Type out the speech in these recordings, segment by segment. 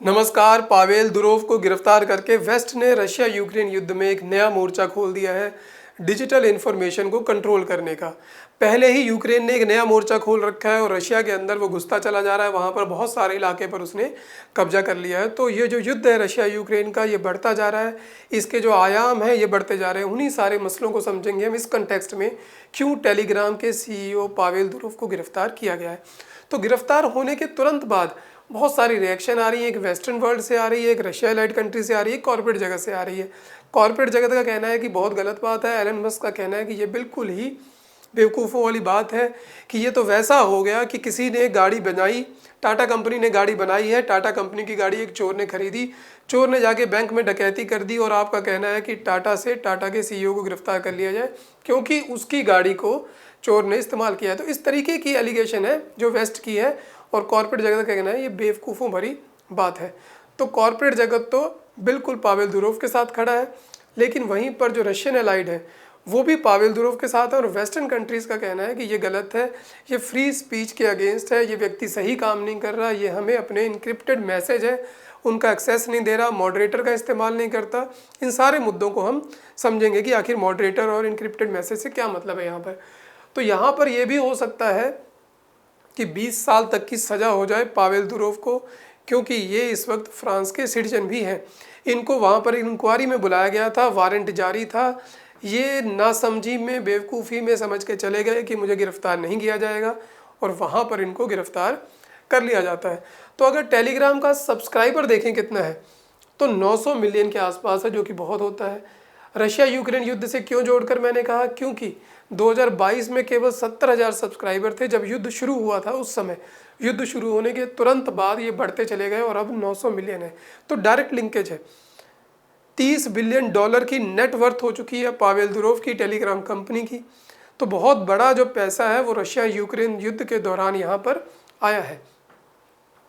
नमस्कार। Pavel Durov को गिरफ्तार करके वेस्ट ने रशिया यूक्रेन युद्ध में एक नया मोर्चा खोल दिया है डिजिटल इन्फॉर्मेशन को कंट्रोल करने का। पहले ही यूक्रेन ने एक नया मोर्चा खोल रखा है और रशिया के अंदर वो घुसता चला जा रहा है। वहाँ पर बहुत सारे इलाके पर उसने कब्जा कर लिया है। तो ये जो युद्ध है रशिया यूक्रेन का, ये बढ़ता जा रहा है। इसके जो आयाम हैं ये बढ़ते जा रहे हैं। उन्हीं सारे मसलों को समझेंगे हम इस कंटेक्स्ट में, क्यों टेलीग्राम के CEO पावेल दुरोव को गिरफ्तार किया गया है। तो गिरफ्तार होने के तुरंत बाद बहुत सारी रिएक्शन आ रही है। एक वेस्टर्न वर्ल्ड से आ रही है, एक रशिया एलाइड कंट्री से आ रही है, कॉर्पोरेट जगत से आ रही है। कॉर्पोरेट जगत का कहना है कि बहुत गलत बात है। एलन मस्क का कहना है कि ये बिल्कुल ही बेवकूफ़ों वाली बात है कि ये तो वैसा हो गया कि किसी ने गाड़ी बनाई, टाटा कंपनी ने गाड़ी बनाई है, टाटा कंपनी की गाड़ी एक चोर ने खरीदी, चोर ने जाके बैंक में डकैती कर दी और आपका कहना है कि टाटा के CEO को गिरफ्तार कर लिया जाए क्योंकि उसकी गाड़ी को चोर ने इस्तेमाल किया है। तो इस तरीके की एलिगेशन है जो वेस्ट की है और कॉर्पोरेट जगत का कहना है ये बेवकूफ़ों भरी बात है। तो कॉर्पोरेट जगत तो बिल्कुल पावेल दुरोव के साथ खड़ा है, लेकिन वहीं पर जो रशियन एलाइड है वो भी पावेल दुरोव के साथ है। और वेस्टर्न कंट्रीज़ का कहना है कि ये गलत है, ये फ्री स्पीच के अगेंस्ट है, ये व्यक्ति सही काम नहीं कर रहा, ये हमें अपने इनक्रिप्टेड मैसेज है उनका एक्सेस नहीं दे रहा, मॉडरेटर का इस्तेमाल नहीं करता। इन सारे मुद्दों को हम समझेंगे कि आखिर मॉडरेटर और इनक्रिप्टेड मैसेज से क्या मतलब है यहाँ पर। तो यहाँ पर यह भी हो सकता है कि 20 साल तक की सज़ा हो जाए पावेल दुरोव को, क्योंकि ये इस वक्त फ्रांस के सिटीजन भी हैं। इनको वहाँ पर इंक्वायरी में बुलाया गया था, वारंट जारी था। ये नासमझी में, बेवकूफ़ी में समझ के चले गए कि मुझे गिरफ़्तार नहीं किया जाएगा और वहाँ पर इनको गिरफ़्तार कर लिया जाता है। तो अगर टेलीग्राम का सब्सक्राइबर देखें कितना है तो 900 मिलियन के आसपास है, जो कि बहुत होता है। रशिया यूक्रेन युद्ध से क्यों जोड़कर मैंने कहा, क्योंकि 2022 में केवल 70,000 सब्सक्राइबर थे जब युद्ध शुरू हुआ था। उस समय युद्ध शुरू होने के तुरंत बाद ये बढ़ते चले गए और अब 900 मिलियन है। तो डायरेक्ट लिंकेज है। $30 बिलियन की नेटवर्थ हो चुकी है पावेल दुरोव की, टेलीग्राम कंपनी की। तो बहुत बड़ा जो पैसा है वो रशिया यूक्रेन युद्ध के दौरान यहाँ पर आया है।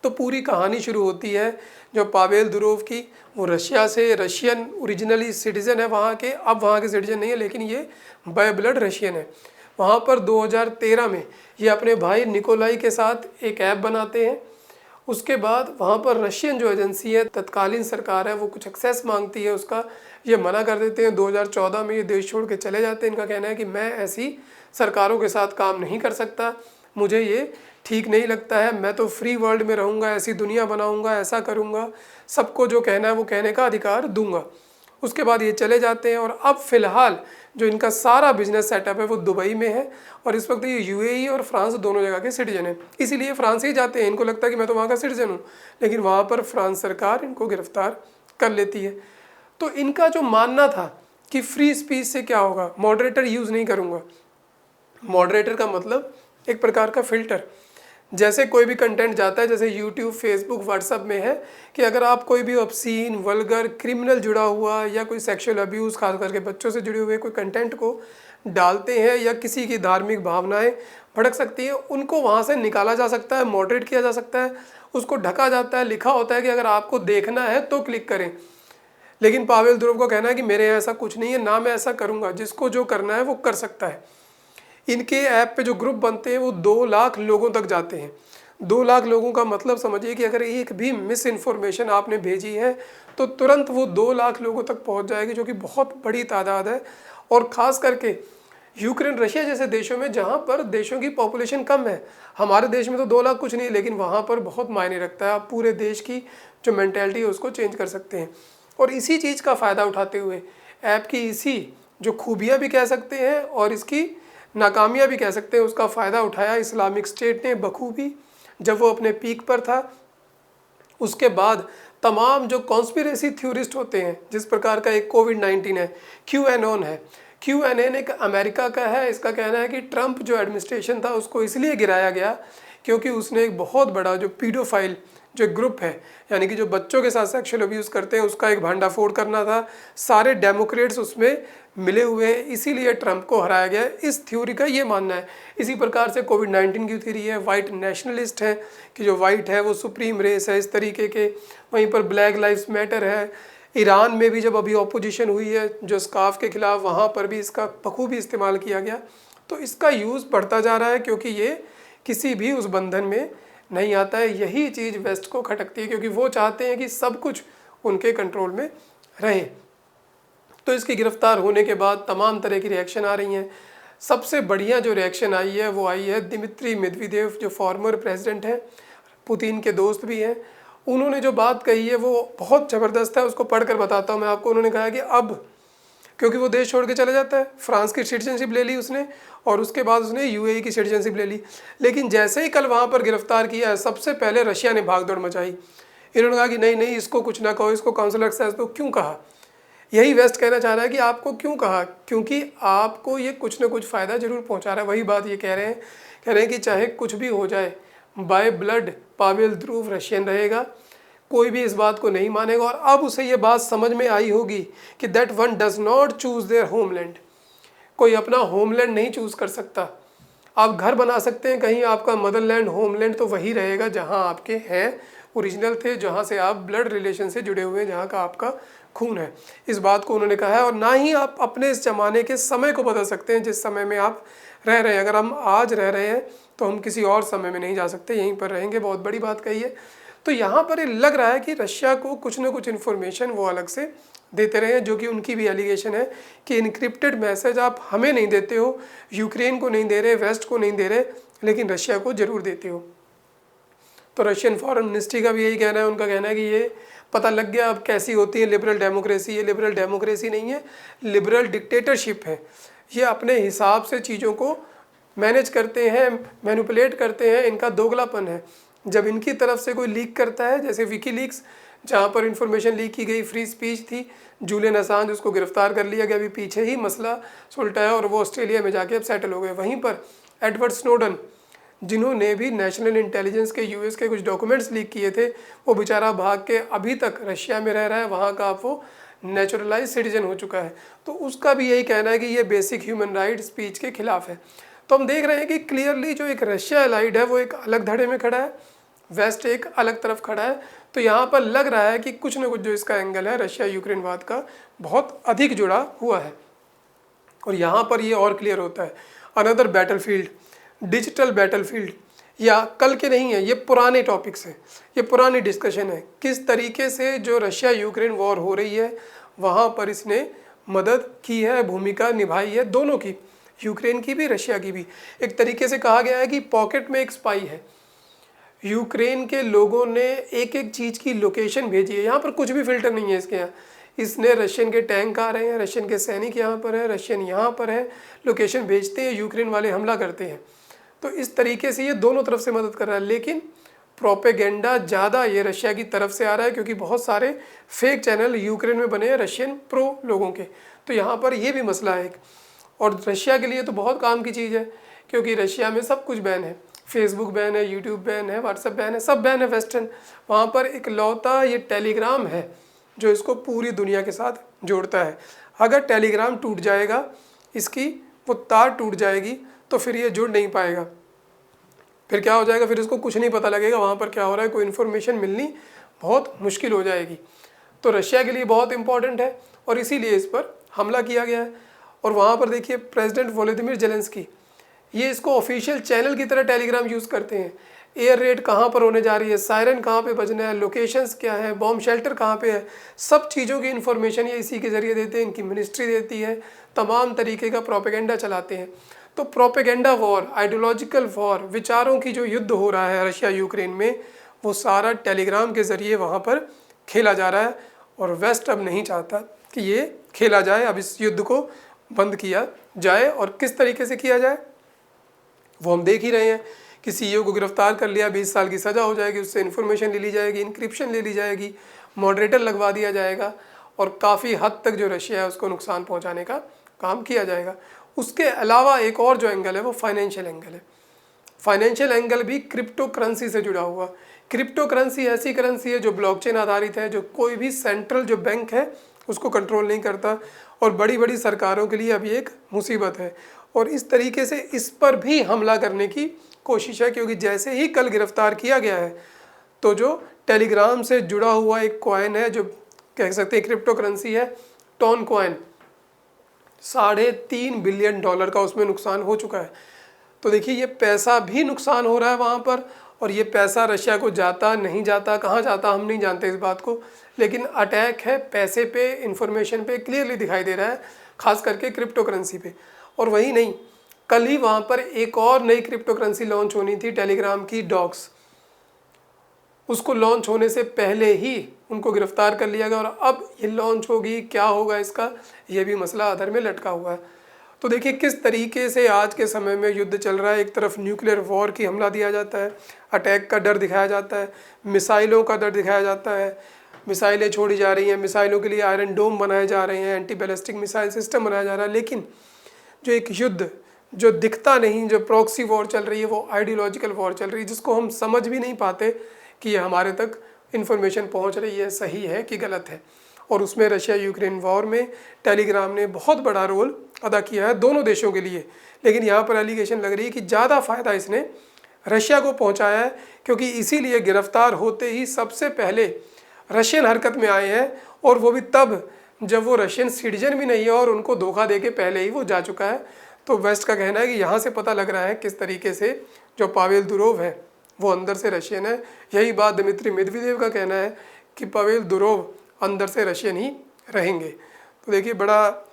तो पूरी कहानी शुरू होती है जो पावेल दुरोव की, वो रशिया से, रशियन ओरिजिनली सिटीज़न है वहाँ के, अब वहाँ के सिटीज़न नहीं है लेकिन ये बाय ब्लड रशियन है। वहाँ पर 2013 में ये अपने भाई निकोलाई के साथ एक ऐप बनाते हैं। उसके बाद वहाँ पर रशियन जो एजेंसी है, तत्कालीन सरकार है, वो कुछ एक्सेस मांगती है उसका, ये मना कर देते हैं। 2014 में ये देश छोड़ के चले जाते हैं। इनका कहना है कि मैं ऐसी सरकारों के साथ काम नहीं कर सकता, मुझे ये ठीक नहीं लगता है, मैं तो फ्री वर्ल्ड में रहूँगा, ऐसी दुनिया बनाऊँगा, ऐसा करूँगा, सबको जो कहना है वो कहने का अधिकार दूंगा। उसके बाद ये चले जाते हैं और अब फ़िलहाल जो इनका सारा बिजनेस सेटअप है वो दुबई में है और इस वक्त ये UAE और फ्रांस दोनों जगह के सिटीजन हैं। इसीलिए फ्रांस ही जाते हैं। इनको लगता है कि मैं तो वहाँ का सिटीजन हूँ, लेकिन वहाँ पर फ्रांस सरकार इनको गिरफ्तार कर लेती है। तो इनका जो मानना था कि फ्री स्पीच से क्या होगा, मॉडरेटर यूज़ नहीं करूँगा। मॉडरेटर का मतलब एक प्रकार का फ़िल्टर। जैसे कोई भी कंटेंट जाता है, जैसे YouTube, Facebook, WhatsApp में है कि अगर आप कोई भी ऑब्सीन, वल्गर, क्रिमिनल जुड़ा हुआ या कोई सेक्सुअल अब्यूज़, खास करके बच्चों से जुड़े हुए कोई कंटेंट को डालते हैं या किसी की धार्मिक भावनाएं भड़क सकती हैं, उनको वहाँ से निकाला जा सकता है, मॉडरेट किया जा सकता है, उसको ढका जाता है। लिखा होता है कि अगर आपको देखना है तो क्लिक करें। लेकिन पावेल दुरोव को कहना है कि मेरे यहाँ ऐसा कुछ नहीं है, ना मैं ऐसा करूँगा, जिसको जो करना है वो कर सकता है। इनके ऐप पे जो ग्रुप बनते हैं वो 2 लाख लोगों तक जाते हैं। 2 लाख लोगों का मतलब समझिए कि अगर एक भी मिस इन्फॉर्मेशन आपने भेजी है तो तुरंत वो 2 लाख लोगों तक पहुंच जाएगी, जो कि बहुत बड़ी तादाद है। और ख़ास करके यूक्रेन, रशिया जैसे देशों में, जहां पर देशों की पॉपुलेशन कम है। हमारे देश में तो 2 लाख कुछ नहीं, लेकिन वहाँ पर बहुत मायने रखता है। आप पूरे देश की जो मैंटेलिटी है उसको चेंज कर सकते हैं। और इसी चीज़ का फ़ायदा उठाते हुए ऐप की इसी जो खूबियाँ भी कह सकते हैं और इसकी नाकामियाँ भी कह सकते हैं, उसका फ़ायदा उठाया इस्लामिक स्टेट ने बखूबी। जब वो अपने पीक पर था, उसके बाद तमाम जो कॉन्स्पिरेसी थ्योरिस्ट होते हैं, जिस प्रकार का एक कोविड-19 है, QAnon है। QAnon एक अमेरिका का है। इसका कहना है कि ट्रंप जो एडमिनिस्ट्रेशन था उसको इसलिए गिराया गया क्योंकि उसने एक बहुत बड़ा जो पीडोफाइल जो ग्रुप है, यानी कि जो बच्चों के साथ सेक्सुअल अब्यूज़ करते हैं, उसका एक भांडाफोड़ करना था। सारे डेमोक्रेट्स उसमें मिले हुए हैं, इसीलिए ट्रंप को हराया गया। इस थ्योरी का ये मानना है। इसी प्रकार से कोविड-19 की थ्योरी है, वाइट नेशनलिस्ट है कि जो वाइट है वो सुप्रीम रेस है, इस तरीके के। वहीं पर ब्लैक लाइव्स मैटर है। ईरान में भी जब अभी ऑपोजिशन हुई है जो स्काफ के खिलाफ, वहाँ पर भी इसका बखूबी इस्तेमाल किया गया। तो इसका यूज़ बढ़ता जा रहा है क्योंकि ये किसी भी उस बंधन में नहीं आता है। यही चीज़ वेस्ट को खटकती है, क्योंकि वो चाहते हैं कि सब कुछ उनके कंट्रोल में रहे। तो इसकी गिरफ्तार होने के बाद तमाम तरह की रिएक्शन आ रही हैं। सबसे बढ़िया जो रिएक्शन आई है वो आई है दिमित्री मेदवेदेव, जो फॉर्मर प्रेसिडेंट हैं, पुतिन के दोस्त भी हैं। उन्होंने जो बात कही है वो बहुत ज़बरदस्त है, उसको पढ़कर बताता हूँ मैं आपको। उन्होंने कहा कि अब क्योंकि वो देश छोड़ के चला जाता है, फ्रांस की सिटीजनशिप ले ली उसने और उसके बाद उसने यूएई की सिटीजनशिप ले ली, लेकिन जैसे ही कल वहाँ पर गिरफ्तार किया है, सबसे पहले रशिया ने भागदौड़ मचाई। इन्होंने कहा कि नहीं नहीं, इसको कुछ ना कहो, इसको काउंसिल एक्सेस दो। क्यों कहा? यही वेस्ट कहना चाह रहा है कि आपको क्यों कहा, क्योंकि आपको ये कुछ ना कुछ फ़ायदा जरूर पहुंचा रहा है। वही बात ये कह रहे हैं कि चाहे कुछ भी हो जाए, by blood Pavel Dhruv Russian रहेगा, कोई भी इस बात को नहीं मानेगा। और अब उसे ये बात समझ में आई होगी कि that one does not choose there homeland, कोई अपना होमलैंड नहीं चूज़ कर सकता। आप घर बना सकते हैं कहीं, आपका मदरलैंड होमलैंड तो वही रहेगा जहां आपके हैं, ओरिजिनल थे, जहां से आप ब्लड रिलेशन से जुड़े हुए हैं, जहां का आपका खून है। इस बात को उन्होंने कहा है। और ना ही आप अपने इस ज़माने के समय को बदल सकते हैं जिस समय में आप रह रहे हैं। अगर हम आज रह रहे हैं तो हम किसी और समय में नहीं जा सकते, यहीं पर रहेंगे। बहुत बड़ी बात कही है। तो यहाँ पर ये लग रहा है कि रशिया को कुछ ना कुछ इन्फॉर्मेशन वो अलग से देते रहे हैं, जो कि उनकी भी एलिगेशन है कि इनक्रिप्टेड मैसेज आप हमें नहीं देते हो, यूक्रेन को नहीं दे रहे, वेस्ट को नहीं दे रहे, लेकिन रशिया को ज़रूर देते हो। तो रशियन फॉरेन मिनिस्ट्री का भी यही कहना है। उनका कहना है कि ये पता लग गया अब कैसी होती है लिबरल डेमोक्रेसी। ये लिबरल डेमोक्रेसी नहीं है, लिबरल डिक्टेटरशिप है। ये अपने हिसाब से चीज़ों को मैनेज करते हैं, मैनिपुलेट करते हैं, इनका दोगलापन है। जब इनकी तरफ से कोई लीक करता है, जैसे विकीलीक्स, जहाँ पर इंफॉर्मेशन लीक की गई, फ्री स्पीच थी, जूलियन असांज, उसको गिरफ्तार कर लिया गया, अभी पीछे ही मसला सुलझाया और वो ऑस्ट्रेलिया में जाके अब सेटल हो गए। वहीं पर एडवर्ड स्नोडन, जिन्होंने भी नेशनल इंटेलिजेंस के यूएस के कुछ डॉक्यूमेंट्स लीक किए थे, वो बेचारा भाग के अभी तक रशिया में रह रहा है, वहाँ का वो नेचुरलाइज सिटीजन हो चुका है। तो उसका भी यही कहना है कि ये बेसिक ह्यूमन राइट स्पीच के खिलाफ है। तो हम देख रहे हैं कि क्लियरली जो एक रशिया एलाइड है वो एक अलग धड़े में खड़ा है, वेस्ट एक अलग तरफ खड़ा है। तो यहाँ पर लग रहा है कि कुछ न कुछ जो इसका एंगल है रशिया यूक्रेन वाद का बहुत अधिक जुड़ा हुआ है। और यहाँ पर ये और क्लियर होता है, अनदर बैटलफील्ड, डिजिटल बैटलफील्ड, या कल के नहीं है, ये पुराने टॉपिक्स हैं, ये पुरानी डिस्कशन है। किस तरीके से जो रशिया यूक्रेन वॉर हो रही है वहाँ पर इसने मदद की है, भूमिका निभाई है, दोनों की, यूक्रेन की भी रशिया की भी। एक तरीके से कहा गया है कि पॉकेट में एक स्पाई है। यूक्रेन के लोगों ने एक एक चीज़ की लोकेशन भेजी है, यहाँ पर कुछ भी फिल्टर नहीं है इसके यहाँ। इसने रशियन के टैंक आ रहे हैं, रशियन के सैनिक यहाँ पर है, रशियन यहाँ पर है, लोकेशन भेजते हैं, यूक्रेन वाले हमला करते हैं। तो इस तरीके से ये दोनों तरफ से मदद कर रहा है। लेकिन प्रोपेगेंडा ज़्यादा ये रशिया की तरफ से आ रहा है, क्योंकि बहुत सारे फेक चैनल यूक्रेन में बने हैं रशियन प्रो लोगों के। तो यहाँ पर ये भी मसला है एक। और रशिया के लिए तो बहुत काम की चीज़ है, क्योंकि रशिया में सब कुछ बैन है, फेसबुक बैन है, यूट्यूब बैन है, व्हाट्सएप बैन है, सब बैन है वेस्टर्न। वहाँ पर इकलौता ये टेलीग्राम है जो इसको पूरी दुनिया के साथ जोड़ता है। अगर टेलीग्राम टूट जाएगा, इसकी वो तार टूट जाएगी, तो फिर ये जुड़ नहीं पाएगा। फिर क्या हो जाएगा, फिर इसको कुछ नहीं पता लगेगा वहाँ पर क्या हो रहा है, कोई इन्फॉर्मेशन मिलनी बहुत मुश्किल हो जाएगी। तो रशिया के लिए बहुत इंपॉर्टेंट है और इसीलिए इस पर हमला किया गया है। और वहाँ पर देखिए प्रेसिडेंट वोलोदिमीर जेलेंस्की, ये इसको ऑफिशियल चैनल की तरह टेलीग्राम यूज़ करते हैं। एयर रेड कहाँ पर होने जा रही है, सायरन कहाँ पे बजना है, लोकेशंस क्या है, बॉम्ब शेल्टर कहाँ पे है, सब चीज़ों की इन्फॉर्मेशन ये इसी के ज़रिए देते हैं, इनकी मिनिस्ट्री देती है, तमाम तरीके का प्रोपेगेंडा चलाते हैं। तो प्रोपेगेंडा वॉर, आइडियोलॉजिकल वॉर, विचारों की जो युद्ध हो रहा है रशिया यूक्रेन में, वो सारा टेलीग्राम के ज़रिए वहाँ पर खेला जा रहा है। और वेस्ट अब नहीं चाहता कि ये खेला जाए, अब इस युद्ध को बंद किया जाए। और किस तरीके से किया जाए वो हम देख ही रहे हैं कि सीईओ को गिरफ्तार कर लिया, 20 साल की सज़ा हो जाएगी, उससे इन्फॉर्मेशन ले ली जाएगी, इंक्रिप्शन ले ली जाएगी, मॉडरेटर लगवा दिया जाएगा और काफ़ी हद तक जो रशिया है उसको नुकसान पहुंचाने का काम किया जाएगा। उसके अलावा एक और जो एंगल है वो फाइनेंशियल एंगल है। फाइनेंशियल एंगल भी क्रिप्टो करेंसी से जुड़ा हुआ। क्रिप्टो करेंसी ऐसी करेंसी है जो ब्लॉकचेन आधारित है, जो कोई भी सेंट्रल जो बैंक है उसको कंट्रोल नहीं करता और बड़ी बड़ी सरकारों के लिए अभी एक मुसीबत है। और इस तरीके से इस पर भी हमला करने की कोशिश है, क्योंकि जैसे ही कल गिरफ्तार किया गया है तो जो टेलीग्राम से जुड़ा हुआ एक कॉइन है, जो कह सकते हैं क्रिप्टो करेंसी है, टॉन कॉइन, $3.5 बिलियन का उसमें नुकसान हो चुका है। तो देखिए ये पैसा भी नुकसान हो रहा है वहाँ पर, और ये पैसा रशिया को जाता नहीं जाता, कहाँ जाता हम नहीं जानते इस बात को, लेकिन अटैक है पैसे पे, इंफॉर्मेशन पे क्लियरली दिखाई दे रहा है, खास करके क्रिप्टो करेंसी पे। और वही नहीं, कल ही वहाँ पर एक और नई क्रिप्टो करेंसी लॉन्च होनी थी, टेलीग्राम की डॉक्स। उसको लॉन्च होने से पहले ही उनको गिरफ्तार कर लिया गया और अब ये लॉन्च होगी, क्या होगा इसका, ये भी मसला अधर में लटका हुआ है। तो देखिए किस तरीके से आज के समय में युद्ध चल रहा है। एक तरफ न्यूक्लियर वॉर की हमला दिया जाता है, अटैक का डर दिखाया जाता है, मिसाइलों का डर दिखाया जाता है, मिसाइलें छोड़ी जा रही हैं, मिसाइलों के लिए आयरन डोम बनाए जा रहे हैं, एंटी बैलिस्टिक मिसाइल सिस्टम बनाया जा रहा है। लेकिन जो एक युद्ध जो दिखता नहीं, जो प्रॉक्सी वॉर चल रही है, वो आइडियोलॉजिकल वॉर चल रही है, जिसको हम समझ भी नहीं पाते कि ये हमारे तक इन्फॉर्मेशन पहुंच रही है, सही है कि गलत है। और उसमें रशिया यूक्रेन वॉर में टेलीग्राम ने बहुत बड़ा रोल अदा किया है दोनों देशों के लिए। लेकिन यहाँ पर एलिगेशन लग रही है कि ज़्यादा फ़ायदा इसने रशिया को पहुँचाया है, क्योंकि इसीलिए गिरफ्तार होते ही सबसे पहले रशियन हरकत में आए हैं, और वो भी तब जब वो रशियन सिटीजन भी नहीं है और उनको धोखा दे के पहले ही वो जा चुका है। तो वेस्ट का कहना है कि यहाँ से पता लग रहा है किस तरीके से जो पावेल दुरोव है वो अंदर से रशियन है। यही बात दिमित्री मेदवेदेव का कहना है कि पावेल दुरोव अंदर से रशियन ही रहेंगे। तो देखिए बड़ा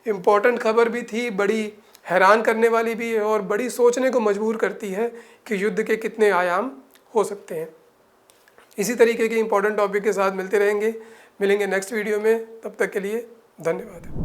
इम्पॉर्टेंट खबर भी थी, बड़ी हैरान करने वाली भी है, और बड़ी सोचने को मजबूर करती है कि युद्ध के कितने आयाम हो सकते हैं। इसी तरीके के इम्पॉर्टेंट टॉपिक के साथ मिलते रहेंगे, मिलेंगे नेक्स्ट वीडियो में। तब तक के लिए धन्यवाद।